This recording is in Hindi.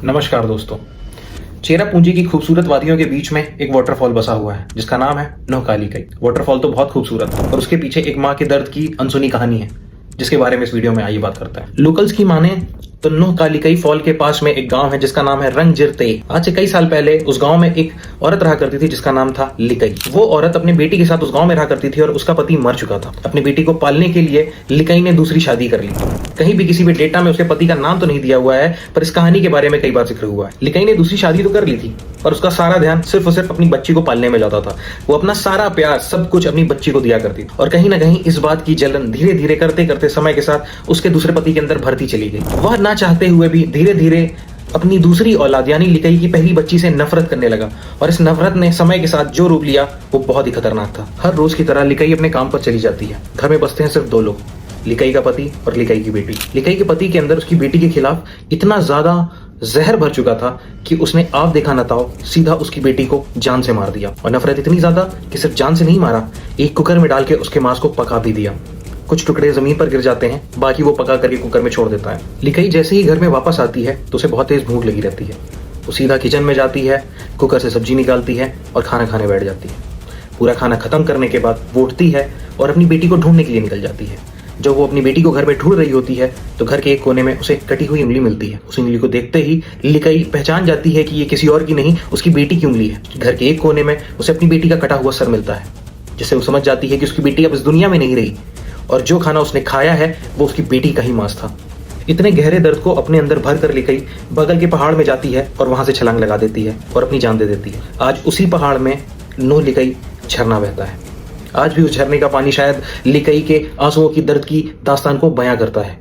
नमस्कार दोस्तों। चेरापूंजी की खूबसूरत वादियों के बीच में एक वाटरफॉल बसा हुआ है जिसका नाम है नोहकाली कई। वाटरफॉल तो बहुत खूबसूरत है और उसके पीछे एक माँ के दर्द की अनसुनी कहानी है जिसके बारे में इस वीडियो में आइए बात करते हैं। लोकल्स की माने तो नोहकाली कई फॉल के पास में एक गांव है जिसका नाम है रंगजिरते। आज से कई साल पहले उस गांव में एक औरत रहा करती थी जिसका नाम था लिकई। वो औरत अपनी बेटी के साथ उस गांव में रहा करती थी और उसका पति मर चुका था। अपनी बेटी को पालने के लिए लिकई ने दूसरी शादी कर ली। कहीं भी किसी भी डेटा में उसके पति का नाम तो नहीं दिया हुआ है, पर इस कहानी के बारे में कई बार जिक्र हुआ है। लिकई ने दूसरी शादी तो कर ली थी पर उसका सारा ध्यान सिर्फ और सिर्फ अपनी बच्ची को पालने में जाता था। वो अपना सारा प्यार सब कुछ अपनी बच्ची को दिया करती थी और कहीं ना कहीं इस बात की जलन धीरे धीरे करते करते समय के साथ उसके दूसरे पति के अंदर भरती चली गई। वह ना चाहते हुए भी धीरे धीरे अपनी दूसरी औलाद यानी लिकई की पहली बच्ची से नफरत करने लगा और इस नफरत ने समय के साथ जो रूप लिया वो बहुत ही खतरनाक था। हर रोज की तरह लिकई अपने काम पर चली जाती है। घर में बसते हैं सिर्फ दो लोग, लिकई का पति और लिकई की बेटी। लिकई के पति के अंदर उसकी बेटी के खिलाफ इतना ज्यादा जहर भर चुका था कि उसने आप देखा न ताओ सीधा उसकी बेटी को जान से मार दिया। और नफरत इतनी ज्यादा कि सिर्फ जान से नहीं मारा, एक कुकर में डाल के उसके मांस को पका भी दिया। कुछ टुकड़े जमीन पर गिर जाते हैं, बाकी वो पका करके कुकर में छोड़ देता है। लिकई जैसे ही घर में वापस आती है तो उसे बहुत तेज भूख लगी रहती है। वो सीधा किचन में जाती है, कुकर से सब्जी निकालती है और खाना खाने बैठ जाती है। पूरा खाना खत्म करने के बाद वो उठती है और अपनी बेटी को ढूंढने के लिए निकल जाती है। जब वो अपनी बेटी को घर में ढूंढ रही होती है तो घर के एक कोने में उसे कटी हुई उंगली मिलती है। उस उंगली को देखते ही लिकई पहचान जाती है कि ये किसी और की नहीं उसकी बेटी की उंगली है। घर के एक कोने में उसे अपनी बेटी का कटा हुआ सर मिलता है, जिससे वो समझ जाती है कि उसकी बेटी अब इस दुनिया में नहीं रही और जो खाना उसने खाया है वो उसकी बेटी का ही मांस था। इतने गहरे दर्द को अपने अंदर भर कर लिकई बगल के पहाड़ में जाती है और वहां से छलांग लगा देती है और अपनी जान दे देती है। आज उसी पहाड़ में नोहलिकई झरना बहता है। आज भी उस झरने का पानी शायद लिकई के आंसुओं की दर्द की दास्तान को बयां करता है।